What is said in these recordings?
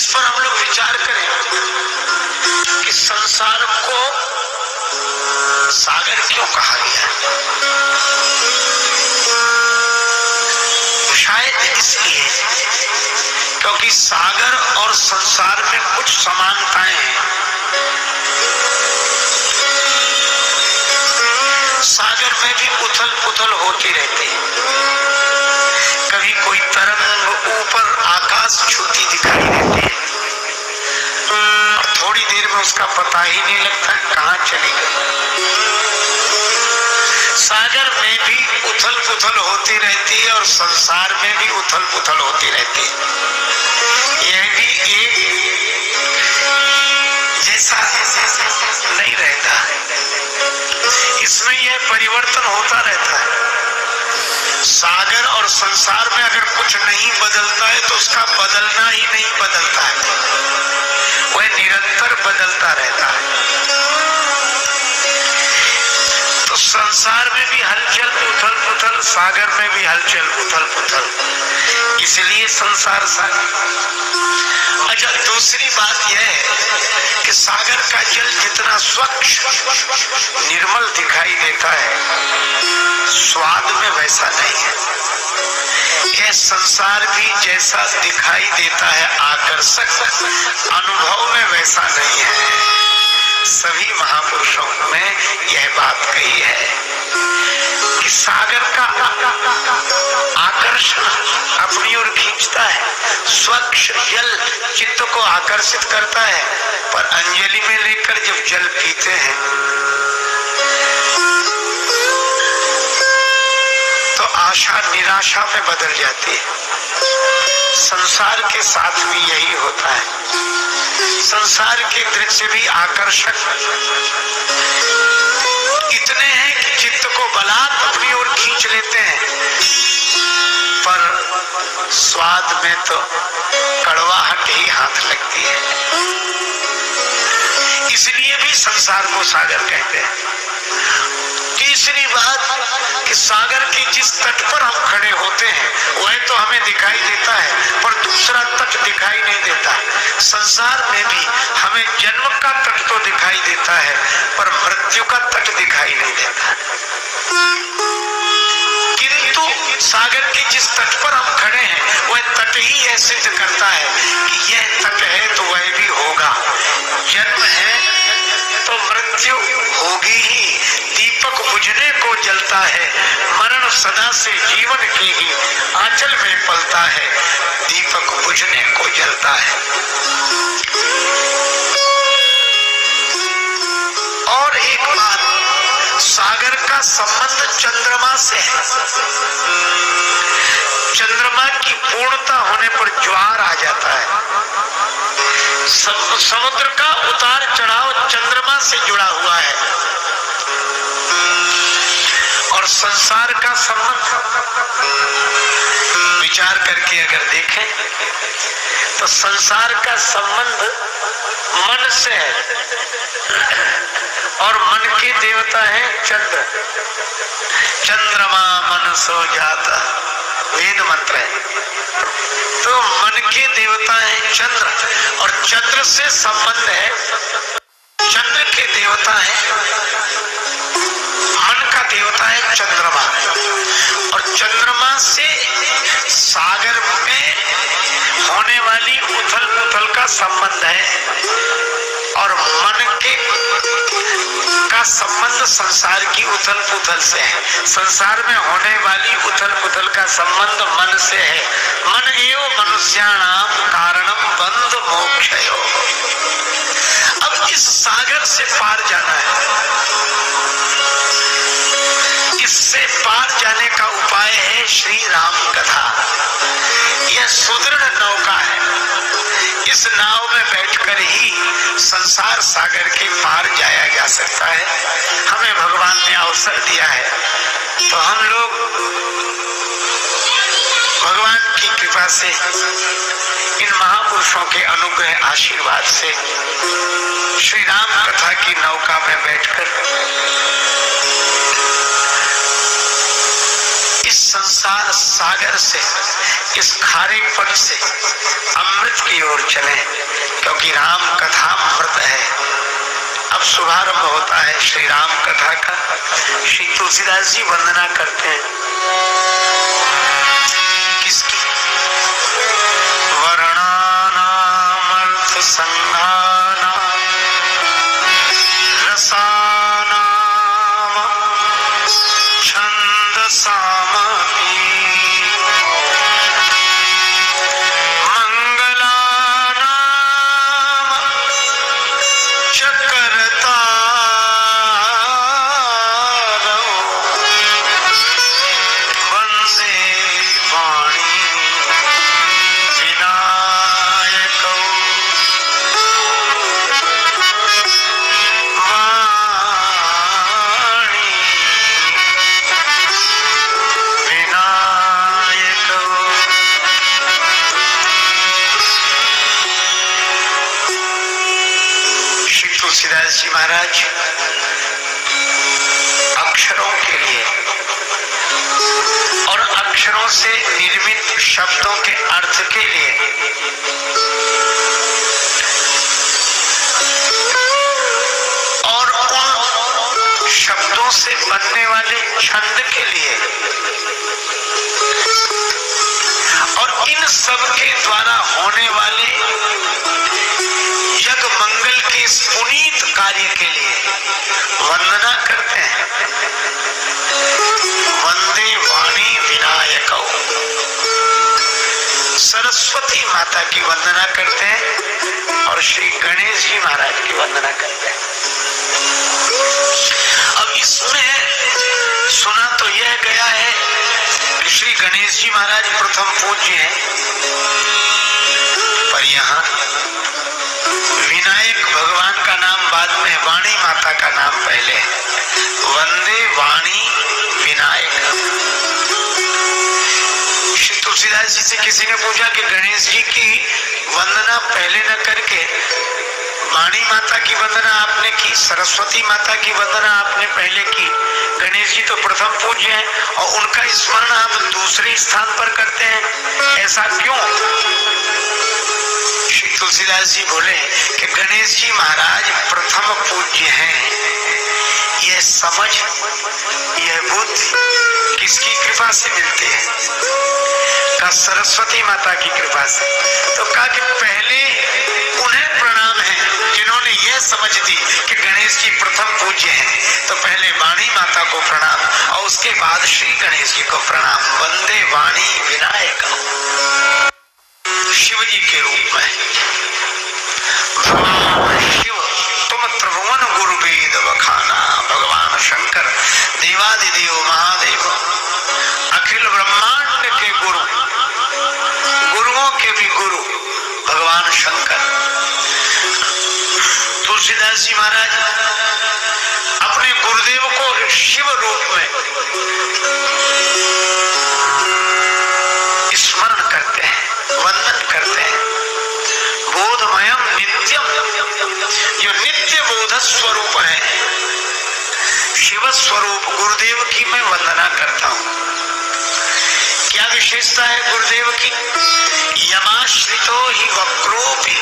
इस पर हम लोग विचार करें कि संसार को सागर क्यों कहा गया। शायद इसलिए क्योंकि सागर और संसार में कुछ समानताएं हैं। सागर में भी उथल पुथल होती रहती है। कभी कोई तरंग ऊपर आकाश छूती दिखाई देती है और थोड़ी देर में उसका पता ही नहीं लगता कहां चली गई। सागर में भी उथल पुथल होती रहती है और संसार में भी उथल पुथल होती रहती है। यह भी एक जैसा नहीं रहता, इसमें यह परिवर्तन होता रहता है। सागर और संसार में अगर कुछ नहीं बदलता है तो उसका बदलना ही नहीं बदलता है, वह निरंतर बदलता रहता है। तो संसार में भी हलचल उथल पुथल, सागर में भी हलचल उथल पुथल, इसलिए संसार सागर। अच्छा, दूसरी बात यह है कि सागर का जल जितना स्वच्छ निर्मल दिखाई देता है, स्वाद में वैसा नहीं है। यह संसार भी जैसा दिखाई देता है आकर्षक, अनुभव में वैसा नहीं है। सभी महापुरुषों में यह बात कही है कि सागर का आकर्षण अपनी ओर खींचता है, स्वच्छ जल चित्त को आकर्षित करता है, पर अंजलि में लेकर जब जल पीते हैं तो आशा निराशा में बदल जाती है। संसार के साथ भी यही होता है। संसार के दृश्य भी आकर्षक इतने हैं कि चित्त को बलात् अपनी ओर खींच लेते हैं, पर स्वाद में तो कड़वाहट ही हाथ लगती है। इसलिए भी संसार को सागर कहते हैं। तीसरी बात कि सागर के जिस तट पर हम खड़े होते हैं वह तो हमें दिखाई देता है, पर दूसरा तट दिखाई नहीं देता। संसार में भी हमें जन्म का तट तो दिखाई देता है, पर मृत्यु का तट दिखाई नहीं देता। किंतु सागर के जिस तट पर हम खड़े हैं वह तट ही यह सिद्ध करता है कि यह तट है तो वह भी होगा। जन्म है तो मृत्यु होगी ही। दीपक बुझने को जलता है, मरण सदा से जीवन के ही आंचल में पलता है। दीपक बुझने को जलता है। और एक बात, सागर का संबंध चंद्रमा से है। चंद्रमा की पूर्णता होने पर ज्वार आ जाता है। समुद्र का उतार चढ़ाव चंद्रमा से जुड़ा हुआ है। और संसार का संबंध विचार करके अगर देखें तो संसार का संबंध मन से है, और मन के देवता है चंद्र। चंद्रमा मनसो जाता, वेद मंत्र है। तो मन के देवता है चंद्र, और चंद्र से संबंध है। चंद्र के देवता है, मन का देवता है चंद्रमा, और चंद्रमा से सागर में होने वाली उथल पुथल का संबंध है। और मन के का संबंध संसार की उथल पुथल से है। संसार में होने वाली उथल पुथल का संबंध मन से है। मन एवं मनुष्याणाम कारणम बंध मोक्षयो। अब इस सागर से पार जाना है। इससे पार जाने का उपाय है श्री राम कथा। यह सुदृढ़ नौका है। इस नाव में बैठकर ही संसार सागर के पार जाया जा सकता है। हमें भगवान ने अवसर दिया है, तो हम लोग भगवान की कृपा से, इन महापुरुषों के अनुग्रह आशीर्वाद से श्री राम कथा की नौका में बैठकर इस संसार सागर से, इस खारे पट से अमृत की ओर चले, क्योंकि राम कथा अमृत है। अब शुभारंभ होता है श्री राम कथा का। श्री तुलसीदास जी वंदना करते हैं किसकी? वर्णानाम अर्थ संघानाम रसानाम छंदसामपि मंगलानाम चक्रतारौ वंदे वाणी विनायकौ वाणी विनायकौ। श्री तुलसीदास जी महाराज अक्षरों के लिए और अक्षरों से निर्मित शब्दों के अर्थ के लिए और उन शब्दों से बनने वाले छंद के लिए और इन सब के द्वारा होने वाले जग मंगल के इस पुनीत कार्य के लिए वंदना करते हैं। वंदे वाणी विनायकौ, सरस्वती माता की वंदना करते हैं और श्री गणेश जी महाराज की वंदना करते हैं। अब इसमें सुना तो यह गया है कि श्री गणेश जी महाराज प्रथम पूज्य हैं, पर यहाँ विनायक भगवान का नाम बाद में, वाणी माता का नाम पहले है। वंदे वाणी विनायक। श्री तुलसीदास जी से किसी ने पूछा कि गणेश जी की वंदना पहले न करके वाणी माता की वंदना आपने की, सरस्वती माता की वंदना आपने पहले की, गणेश जी तो प्रथम पूज्य हैं और उनका स्मरण आप दूसरे स्थान पर करते हैं, ऐसा क्यों? श्री तुलसीदास जी बोले कि गणेश जी महाराज प्रथम पूज्य हैं। यह समझ, यह बुद्धि किसकी कृपा से मिलती है? का सरस्वती माता की कृपा से। तो कहा कि पहले उन्हें प्रणाम है जिन्होंने यह समझ दी कि गणेश जी प्रथम पूज्य हैं, तो पहले वाणी माता को प्रणाम और उसके बाद श्री गणेश जी को प्रणाम। वंदे वाणी विनायक, शिव जी के रूप में। भगवान शिव तुम त्रिभुवन गुरु वेद बखाना, भगवान शंकर देवादिदेव महादेव अखिल ब्रह्मांड के गुरु, गुरुओं के भी गुरु भगवान शंकर। तुलसीदास जी महाराज अपने गुरुदेव को शिव रूप में स्मरण करते हैं, वंदन करते हैं। बोधमयम नित्यम, जो नित्य बोध स्वरूप है, शिव स्वरूप गुरुदेव की मैं वंदना करता हूँ। क्या विशेषता है गुरुदेव की? यमाश्रितो ही वक्रोपि,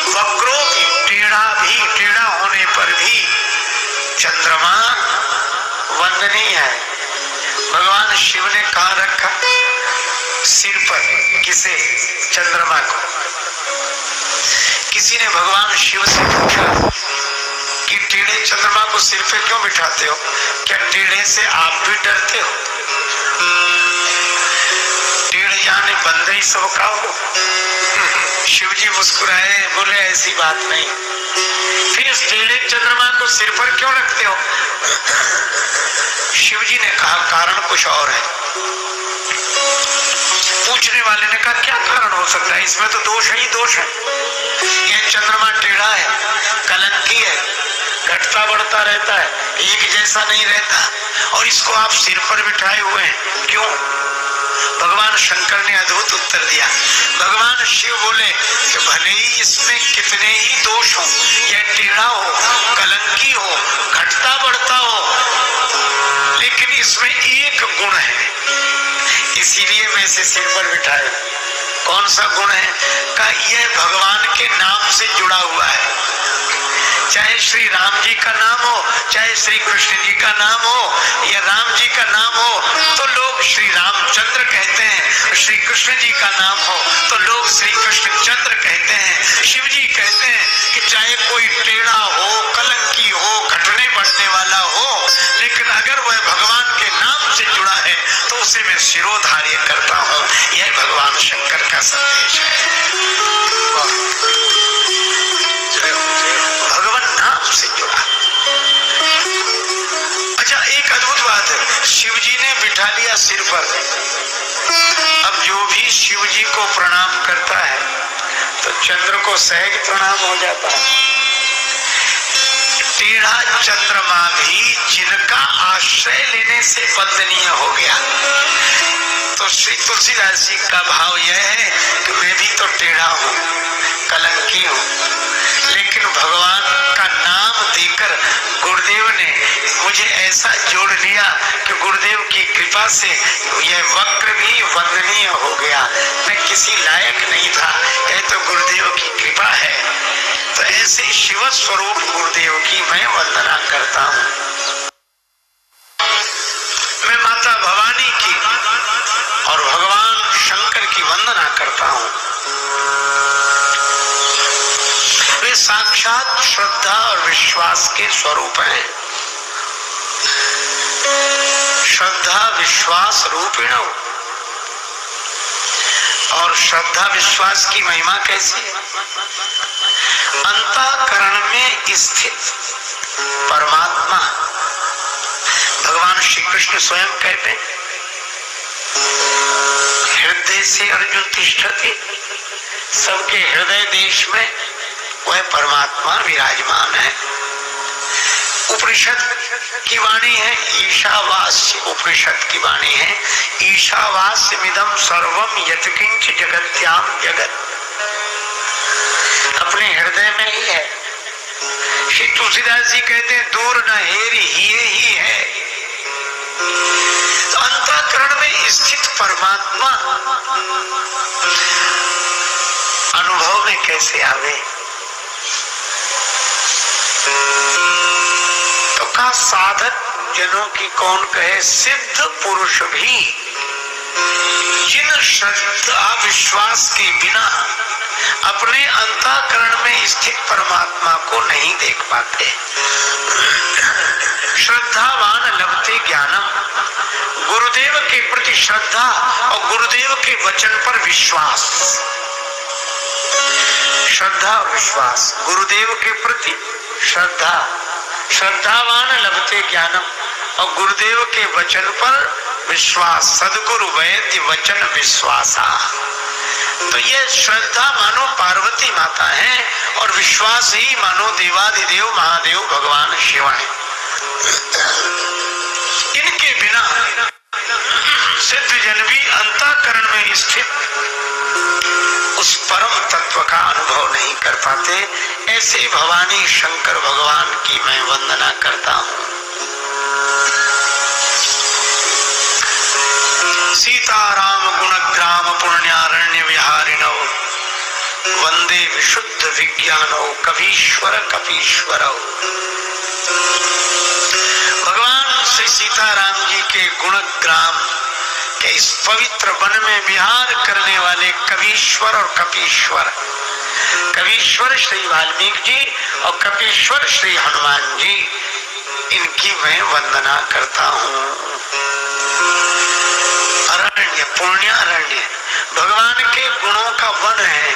वक्रोपि टेढ़ा भी, टेढ़ा होने पर भी चंद्रमा वंदनीय है। भगवान शिव ने कहाँ रखा? सिर पर। किसे? चंद्रमा को। किसी ने भगवान शिव से पूछा कि टेढ़े चंद्रमा को सिर पे क्यों बिठाते हो? क्या टेढ़े से आप भी डरते हो? टेढ़ जाने बंदे ही सब का हो। शिव जी मुस्कुराए, बोले ऐसी बात नहीं। फिर इस टेढ़े चंद्रमा को सिर पर क्यों रखते हो? शिव जी ने कहा कारण कुछ और है। पूछने वाले ने कहा क्या कारण हो सकता है? इसमें तो दोष ही दोष है। ये चंद्रमा टेढ़ा है, कलंकी है, घटता बढ़ता रहता है, एक जैसा नहीं रहता, और इसको आप सिर पर बिठाए हुए हैं, क्यों? भगवान शंकर ने अद्भुत उत्तर दिया। भगवान शिव बोले कि भले ही इसमें कितने ही दोष हो, यह टेढ़ा हो, कलंकी हो, घटता बढ़ता हो, लेकिन इसमें एक गुण है, इसीलिए मैं इसे सिर पर बिठाया। कौन सा गुण है? का यह भगवान के नाम से जुड़ा हुआ है। चाहे श्री राम जी का नाम हो, चाहे श्री कृष्ण जी का नाम हो, या राम जी का नाम हो तो लोग श्री रामचंद्र कहते हैं, श्री कृष्ण जी का नाम हो तो लोग श्री कृष्ण चंद्र कहते हैं। शिव जी कहते हैं कि चाहे कोई टेढ़ा हो, कलंकी हो, घटने बढ़ने वाला हो, लेकिन अगर वह भगवान के नाम से जुड़ा है तो उसे मैं शिरोधार्य करता हूँ। यह भगवान शंकर का संदेश है। भगवान नाम से जुड़ा। अच्छा, एक अद्भुत बात है, शिव जी ने बिठा लिया सिर पर। अब जो भी शिव जी को प्रणाम करता है तो चंद्र को सहज प्रणाम हो जाता है। टेढ़ा चंद्रमा भी जिनका आश्रय लेने से वंदनीय हो गया। तो श्री तुलसीदास जी का भाव यह है कि मैं भी तो टेढ़ा हूँ, कलंकी हूँ, लेकिन भगवान का नाम देकर गुरुदेव ने मुझे ऐसा जोड़ लिया कि गुरुदेव की कृपा से यह वक्र भी वंदनीय हो गया। मैं किसी लायक नहीं था, यह तो गुरुदेव की कृपा है। तो ऐसे शिव स्वरूप गुरुदेव की मैं वंदना करता हूँ। मैं माता भवानी की और भगवान शंकर की वंदना करता हूँ। वे साक्षात श्रद्धा और विश्वास के स्वरूप हैं। श्रद्धा विश्वास रूपिण। और श्रद्धा विश्वास की महिमा कैसी है? अंतःकरण में स्थित परमात्मा भगवान श्री कृष्ण स्वयं कहते हैं, हृदय से अर्जुन तिष्ठति। सबके हृदय देश में वह परमात्मा विराजमान है। उपनिषद की वाणी है, ईशावास्य उपनिषद की वाणी है, ईशावास्यमिदं सर्वम यत्किंच जगत्याम जगत। अपने हृदय में ही है। श्री तुलसीदास जी कहते हैं, दूर न हेर ही है। तो अंतःकरण में स्थित परमात्मा अनुभव में कैसे आवे? तो का साधक जनों की कौन कहे, सिद्ध पुरुष भी जिन श्रद्धा विश्वास के बिना अपने अंतःकरण में स्थित परमात्मा को नहीं देख पाते। श्रद्धावान लभते ज्ञानम। गुरुदेव के प्रति श्रद्धा और गुरुदेव के वचन पर विश्वास। श्रद्धा और विश्वास, गुरुदेव के प्रति श्रद्धा। श्रद्धावान लभते ज्ञानम और गुरुदेव के वचन पर विश्वास। सदगुरु वैद्य वचन विश्वासा। तो ये श्रद्धा मानो पार्वती माता है और विश्वास ही मानो देवादिदेव महादेव भगवान शिव है। इनके बिना सिद्ध जन भी अंतःकरण में स्थित उस परम तत्व का अनुभव नहीं कर पाते। ऐसे भवानी शंकर भगवान की मैं वंदना करता हूँ। सीताराम गुणग्राम पुण्यारण्य विहारिणो वंदे विशुद्ध विज्ञानो कवीश्वर कपीश्वरो। भगवान श्री सीताराम जी के गुणग्राम के इस पवित्र वन में विहार करने वाले कवीश्वर और कपीश्वर, कवीश्वर श्री वाल्मीकि जी और कपीश्वर श्री हनुमान जी, इनकी मैं वंदना करता हूँ। अरण्य पुण्यारण्य भगवान के गुणों का वन है।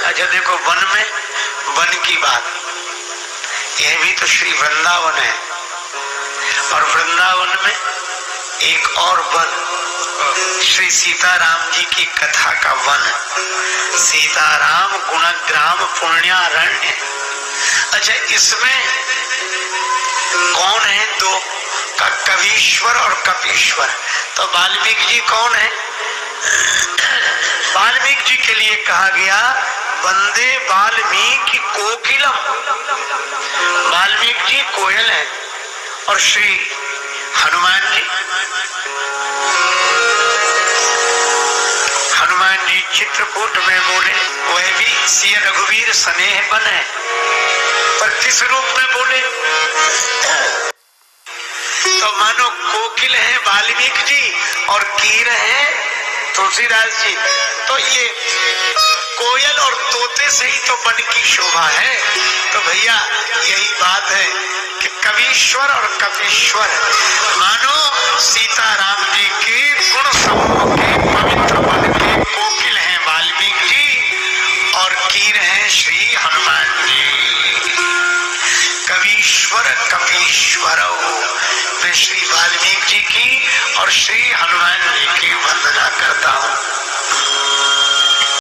अच्छा देखो, वन में वन की बात, यह भी तो श्री वृंदावन है। और वृंदावन में एक और वन श्री सीताराम जी की कथा का वन, सीताराम गुणग्राम पुण्यारण्य। अच्छा, इसमें कौन है? दो का कवीश्वर और कपीश्वर। तो वाल्मीकि जी कौन है? वाल्मीकि जी के लिए कहा गया वंदे वाल्मीकि कोकिलम। वाल्मीकि जी कोयल है और श्री हनुमान जी चित्रकूट में बोले, वह भी सिय रघुवीर स्नेह बने, पर किस रूप में बोले? तो मानो कोकिल है वाल्मीकि जी और कीर है तुलसीदास जी। तो ये कोयल और तोते से ही तो वन की शोभा है। तो भैया यही बात है कि कवीश्वर और कपीश्वर मानो सीताराम जी के गुण समूह के पवित्र वन के कोकिल हैं वाल्मीकि जी और कीर हैं श्री हनुमान जी। कवीश्वर कपीश्वर मैं श्री वाल्मीकि जी की और श्री हनुमान जी की वंदना करता हूँ।